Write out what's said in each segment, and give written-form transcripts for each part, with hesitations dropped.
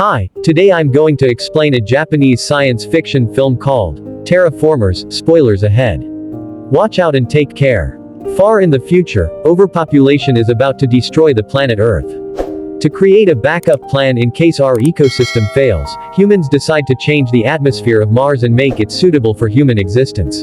Hi, today I'm going to explain a Japanese science fiction film called Terra Formars, spoilers ahead. Watch out and take care. Far in the future, overpopulation is about to destroy the planet Earth. To create a backup plan in case our ecosystem fails, humans decide to change the atmosphere of Mars and make it suitable for human existence.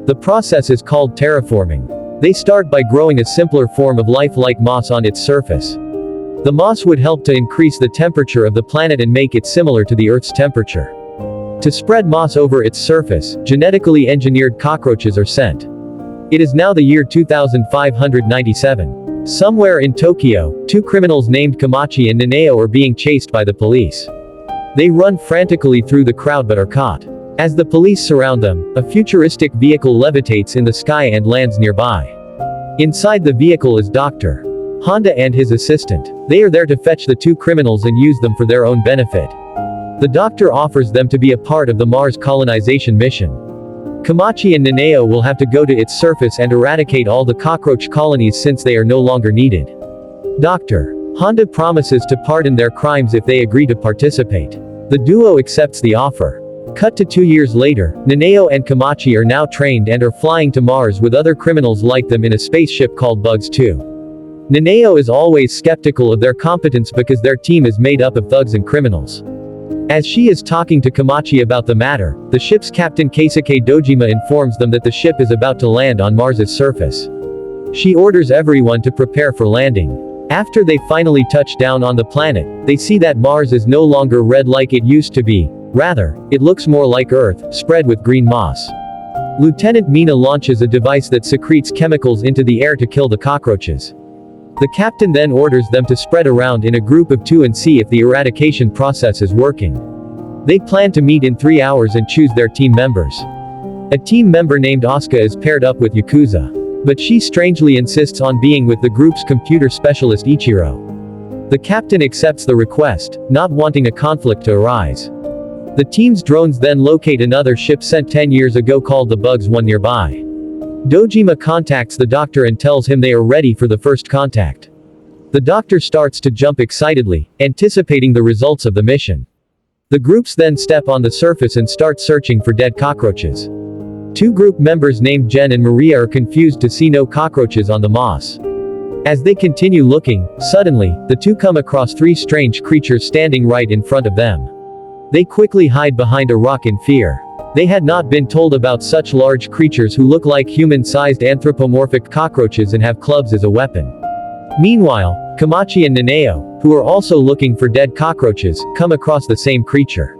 The process is called terraforming. They start by growing a simpler form of life like moss on its surface. The moss would help to increase the temperature of the planet and make it similar to the Earth's temperature. To spread moss over its surface, genetically engineered cockroaches are sent. It is now the year 2597. Somewhere in Tokyo, two criminals named Komachi and Nanao are being chased by the police. They run frantically through the crowd but are caught. As the police surround them, a futuristic vehicle levitates in the sky and lands nearby. Inside the vehicle is Dr. Honda and his assistant. They are there to fetch the two criminals and use them for their own benefit. The doctor offers them to be a part of the Mars colonization mission. Komachi and Nanao will have to go to its surface and eradicate all the cockroach colonies since they are no longer needed. Dr. Honda promises to pardon their crimes if they agree to participate. The duo accepts the offer. Cut to 2 years later, Nanao and Komachi are now trained and are flying to Mars with other criminals like them in a spaceship called Bugs 2. Nanao is always skeptical of their competence because their team is made up of thugs and criminals. As she is talking to Komachi about the matter, the ship's captain Keisuke Dojima informs them that the ship is about to land on Mars's surface. She orders everyone to prepare for landing. After they finally touch down on the planet, they see that Mars is no longer red like it used to be. Rather, it looks more like Earth, spread with green moss. Lieutenant Mina launches a device that secretes chemicals into the air to kill the cockroaches. The captain then orders them to spread around in a group of 2 and see if the eradication process is working. They plan to meet in 3 hours and choose their team members. A team member named Asuka is paired up with Yakuza. But she strangely insists on being with the group's computer specialist Ichiro. The captain accepts the request, not wanting a conflict to arise. The team's drones then locate another ship sent 10 years ago called the Bugs 1 nearby. Dojima contacts the doctor and tells him they are ready for the first contact. The doctor starts to jump excitedly, anticipating the results of the mission. The groups then step on the surface and start searching for dead cockroaches. 2 group members named Jen and Maria are confused to see no cockroaches on the moss. As they continue looking, suddenly, the 2 come across 3 strange creatures standing right in front of them. They quickly hide behind a rock in fear. They had not been told about such large creatures who look like human-sized anthropomorphic cockroaches and have clubs as a weapon. Meanwhile, Komachi and Nanao, who are also looking for dead cockroaches, come across the same creature.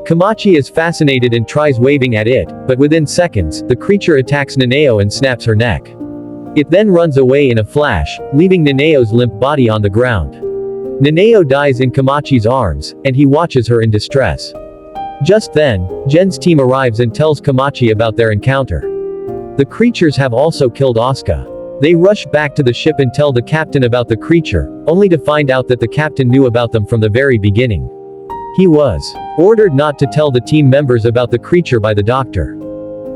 Komachi is fascinated and tries waving at it, but within seconds, the creature attacks Nanao and snaps her neck. It then runs away in a flash, leaving Nanao's limp body on the ground. Nanao dies in Komachi's arms, and he watches her in distress. Just then, Jen's team arrives and tells Komachi about their encounter. The creatures have also killed Asuka. They rush back to the ship and tell the captain about the creature, only to find out that the captain knew about them from the very beginning. He was ordered not to tell the team members about the creature by the doctor.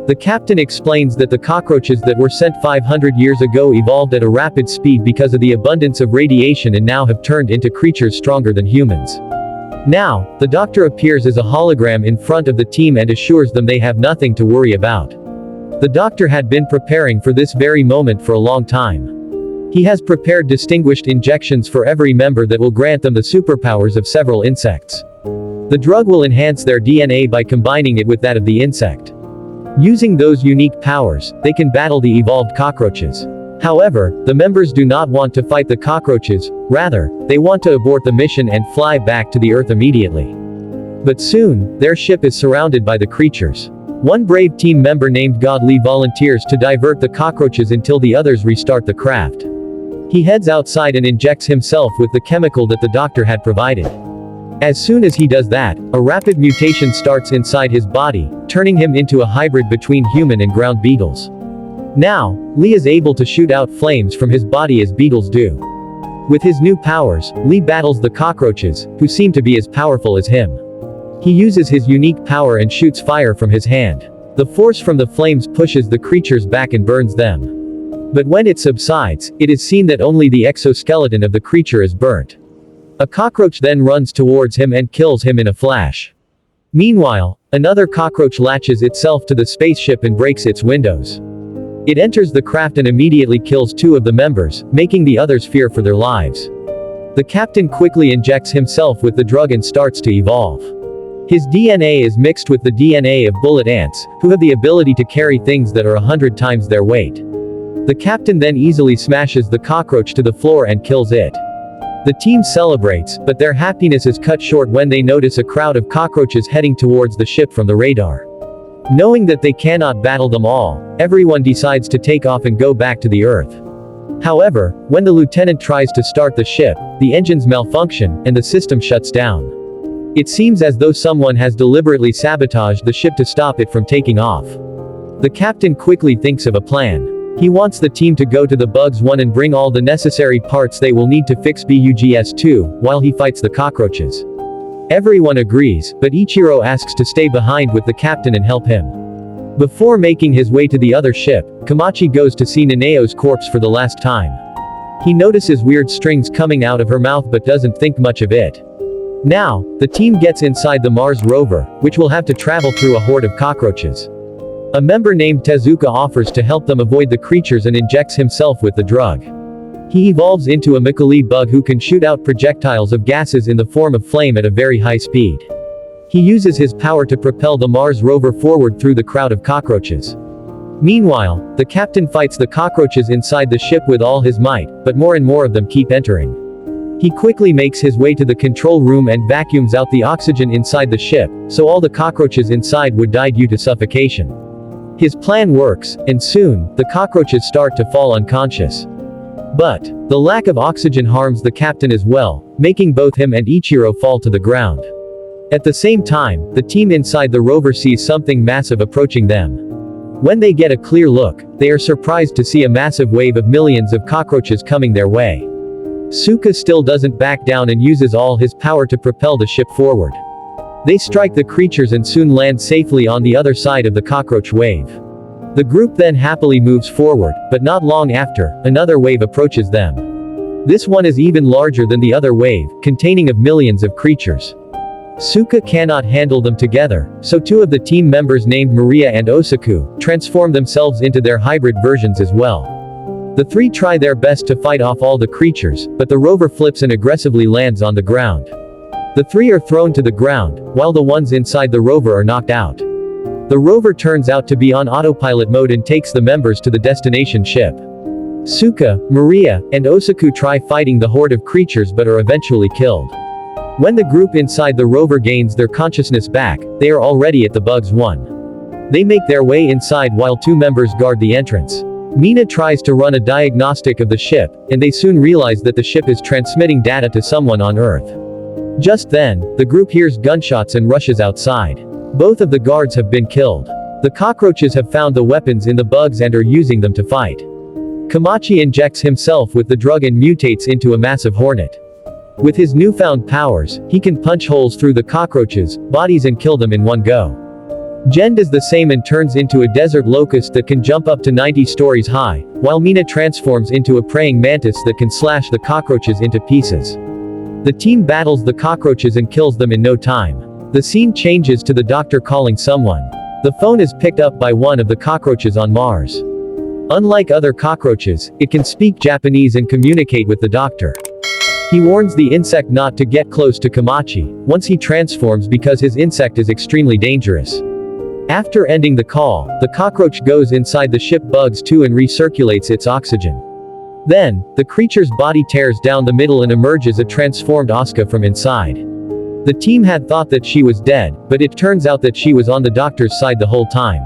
The captain explains that the cockroaches that were sent 500 years ago evolved at a rapid speed because of the abundance of radiation and now have turned into creatures stronger than humans. Now, the doctor appears as a hologram in front of the team and assures them they have nothing to worry about. The doctor had been preparing for this very moment for a long time. He has prepared distinguished injections for every member that will grant them the superpowers of several insects. The drug will enhance their DNA by combining it with that of the insect. Using those unique powers, they can battle the evolved cockroaches. However, the members do not want to fight the cockroaches, rather, they want to abort the mission and fly back to the Earth immediately. But soon, their ship is surrounded by the creatures. One brave team member named Godly volunteers to divert the cockroaches until the others restart the craft. He heads outside and injects himself with the chemical that the doctor had provided. As soon as he does that, a rapid mutation starts inside his body, turning him into a hybrid between human and ground beetles. Now, Lee is able to shoot out flames from his body as beetles do. With his new powers, Lee battles the cockroaches, who seem to be as powerful as him. He uses his unique power and shoots fire from his hand. The force from the flames pushes the creatures back and burns them. But when it subsides, it is seen that only the exoskeleton of the creature is burnt. A cockroach then runs towards him and kills him in a flash. Meanwhile, another cockroach latches itself to the spaceship and breaks its windows. It enters the craft and immediately kills 2 of the members, making the others fear for their lives. The captain quickly injects himself with the drug and starts to evolve. His DNA is mixed with the DNA of bullet ants, who have the ability to carry things that are 100 times their weight. The captain then easily smashes the cockroach to the floor and kills it. The team celebrates, but their happiness is cut short when they notice a crowd of cockroaches heading towards the ship from the radar. Knowing that they cannot battle them all, everyone decides to take off and go back to the Earth. However, when the lieutenant tries to start the ship, the engines malfunction, and the system shuts down. It seems as though someone has deliberately sabotaged the ship to stop it from taking off. The captain quickly thinks of a plan. He wants the team to go to the Bugs 1 and bring all the necessary parts they will need to fix Bugs 2, while he fights the cockroaches. Everyone agrees, but Ichiro asks to stay behind with the captain and help him. Before making his way to the other ship, Komachi goes to see Nanao's corpse for the last time. He notices weird strings coming out of her mouth but doesn't think much of it. Now, the team gets inside the Mars rover, which will have to travel through a horde of cockroaches. A member named Tezuka offers to help them avoid the creatures and injects himself with the drug. He evolves into a Mikali bug who can shoot out projectiles of gases in the form of flame at a very high speed. He uses his power to propel the Mars rover forward through the crowd of cockroaches. Meanwhile, the captain fights the cockroaches inside the ship with all his might, but more and more of them keep entering. He quickly makes his way to the control room and vacuums out the oxygen inside the ship, so all the cockroaches inside would die due to suffocation. His plan works, and soon, the cockroaches start to fall unconscious. But, the lack of oxygen harms the captain as well, making both him and Ichiro fall to the ground. At the same time, the team inside the rover sees something massive approaching them. When they get a clear look, they are surprised to see a massive wave of millions of cockroaches coming their way. Suka still doesn't back down and uses all his power to propel the ship forward. They strike the creatures and soon land safely on the other side of the cockroach wave. The group then happily moves forward, but not long after, another wave approaches them. This one is even larger than the other wave, containing of millions of creatures. Suka cannot handle them together, so 2 of the team members named Maria and Osaku transform themselves into their hybrid versions as well. The 3 try their best to fight off all the creatures, but the rover flips and aggressively lands on the ground. The 3 are thrown to the ground, while the ones inside the rover are knocked out. The rover turns out to be on autopilot mode and takes the members to the destination ship. Suka, Maria, and Osaku try fighting the horde of creatures but are eventually killed. When the group inside the rover gains their consciousness back, they are already at the Bugs 1. They make their way inside while 2 members guard the entrance. Mina tries to run a diagnostic of the ship, and they soon realize that the ship is transmitting data to someone on Earth. Just then, the group hears gunshots and rushes outside. Both of the guards have been killed. The cockroaches have found the weapons in the bugs and are using them to fight. Komachi injects himself with the drug and mutates into a massive hornet. With his newfound powers, he can punch holes through the cockroaches' bodies and kill them in one go. Jen does the same and turns into a desert locust that can jump up to 90 stories high, while Mina transforms into a praying mantis that can slash the cockroaches into pieces. The team battles the cockroaches and kills them in no time. The scene changes to the doctor calling someone. The phone is picked up by one of the cockroaches on Mars. Unlike other cockroaches, it can speak Japanese and communicate with the doctor. He warns the insect not to get close to Komachi once he transforms because his insect is extremely dangerous. After ending the call, the cockroach goes inside the ship Bugs 2 and recirculates its oxygen. Then, the creature's body tears down the middle and emerges a transformed Asuka from inside. The team had thought that she was dead, but it turns out that she was on the doctor's side the whole time.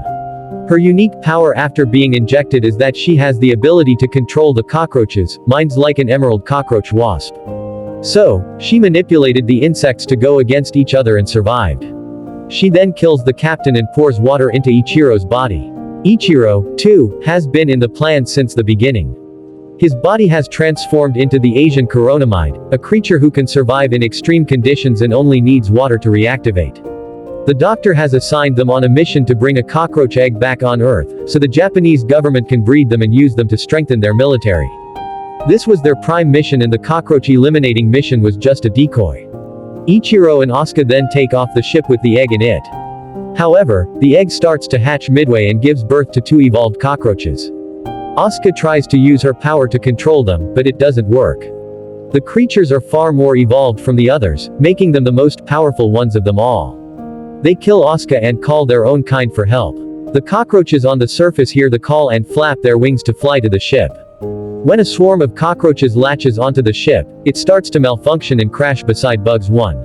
Her unique power after being injected is that she has the ability to control the cockroaches, minds like an emerald cockroach wasp. So, she manipulated the insects to go against each other and survived. She then kills the captain and pours water into Ichiro's body. Ichiro, too, has been in the plan since the beginning. His body has transformed into the Asian coronamide, a creature who can survive in extreme conditions and only needs water to reactivate. The doctor has assigned them on a mission to bring a cockroach egg back on Earth, so the Japanese government can breed them and use them to strengthen their military. This was their prime mission, and the cockroach eliminating mission was just a decoy. Ichiro and Asuka then take off the ship with the egg in it. However, the egg starts to hatch midway and gives birth to 2 evolved cockroaches. Asuka tries to use her power to control them, but it doesn't work. The creatures are far more evolved from the others, making them the most powerful ones of them all. They kill Asuka and call their own kind for help. The cockroaches on the surface hear the call and flap their wings to fly to the ship. When a swarm of cockroaches latches onto the ship, it starts to malfunction and crash beside Bugs 1.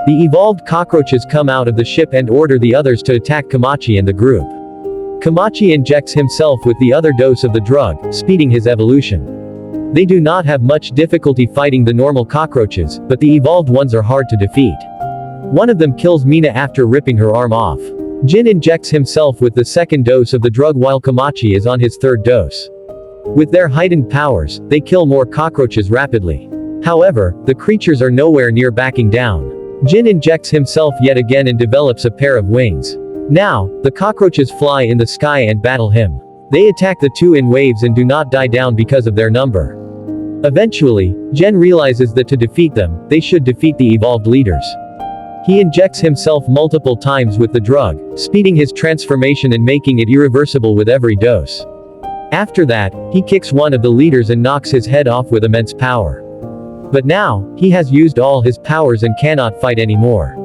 The evolved cockroaches come out of the ship and order the others to attack Komachi and the group. Komachi injects himself with the other dose of the drug, speeding his evolution. They do not have much difficulty fighting the normal cockroaches, but the evolved ones are hard to defeat. One of them kills Mina after ripping her arm off. Jin injects himself with the second dose of the drug while Komachi is on his third dose. With their heightened powers, they kill more cockroaches rapidly. However, the creatures are nowhere near backing down. Jin injects himself yet again and develops a pair of wings. Now, the cockroaches fly in the sky and battle him. They attack the 2 in waves and do not die down because of their number. Eventually, Jin realizes that to defeat them, they should defeat the evolved leaders. He injects himself multiple times with the drug, speeding his transformation and making it irreversible with every dose. After that, he kicks one of the leaders and knocks his head off with immense power. But now, he has used all his powers and cannot fight anymore.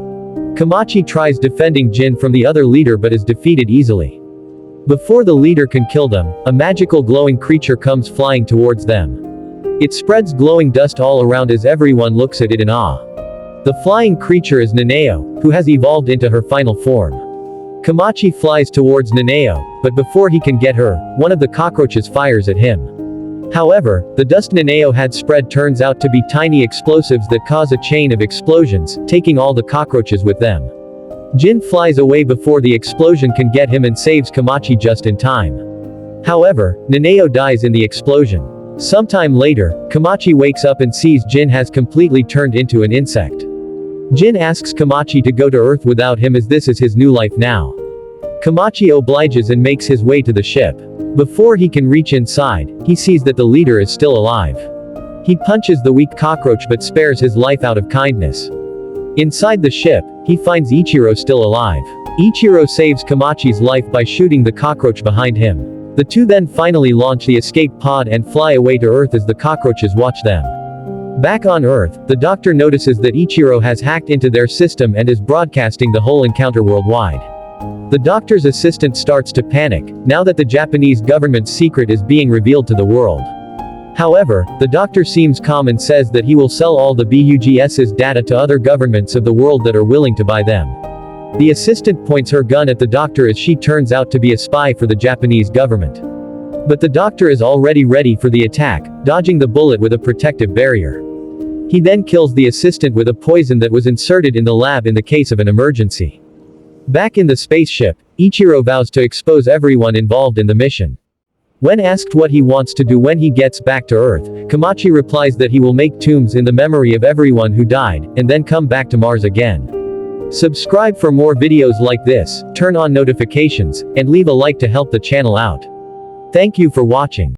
Komachi tries defending Jin from the other leader but is defeated easily. Before the leader can kill them, a magical glowing creature comes flying towards them. It spreads glowing dust all around as everyone looks at it in awe. The flying creature is Nanao, who has evolved into her final form. Komachi flies towards Nanao, but before he can get her, one of the cockroaches fires at him. However, the dust Nanao had spread turns out to be tiny explosives that cause a chain of explosions, taking all the cockroaches with them. Jin flies away before the explosion can get him and saves Komachi just in time. However, Nanao dies in the explosion. Sometime later, Komachi wakes up and sees Jin has completely turned into an insect. Jin asks Komachi to go to Earth without him as this is his new life now. Komachi obliges and makes his way to the ship. Before he can reach inside, he sees that the leader is still alive. He punches the weak cockroach but spares his life out of kindness. Inside the ship, he finds Ichiro still alive. Ichiro saves Komachi's life by shooting the cockroach behind him. The 2 then finally launch the escape pod and fly away to Earth as the cockroaches watch them. Back on Earth, the doctor notices that Ichiro has hacked into their system and is broadcasting the whole encounter worldwide. The doctor's assistant starts to panic, now that the Japanese government's secret is being revealed to the world. However, the doctor seems calm and says that he will sell all the BUGS's data to other governments of the world that are willing to buy them. The assistant points her gun at the doctor as she turns out to be a spy for the Japanese government. But the doctor is already ready for the attack, dodging the bullet with a protective barrier. He then kills the assistant with a poison that was inserted in the lab in the case of an emergency. Back in the spaceship, Ichiro vows to expose everyone involved in the mission. When asked what he wants to do when he gets back to Earth, Komachi replies that he will make tombs in the memory of everyone who died, and then come back to Mars again. Subscribe for more videos like this, turn on notifications, and leave a like to help the channel out. Thank you for watching.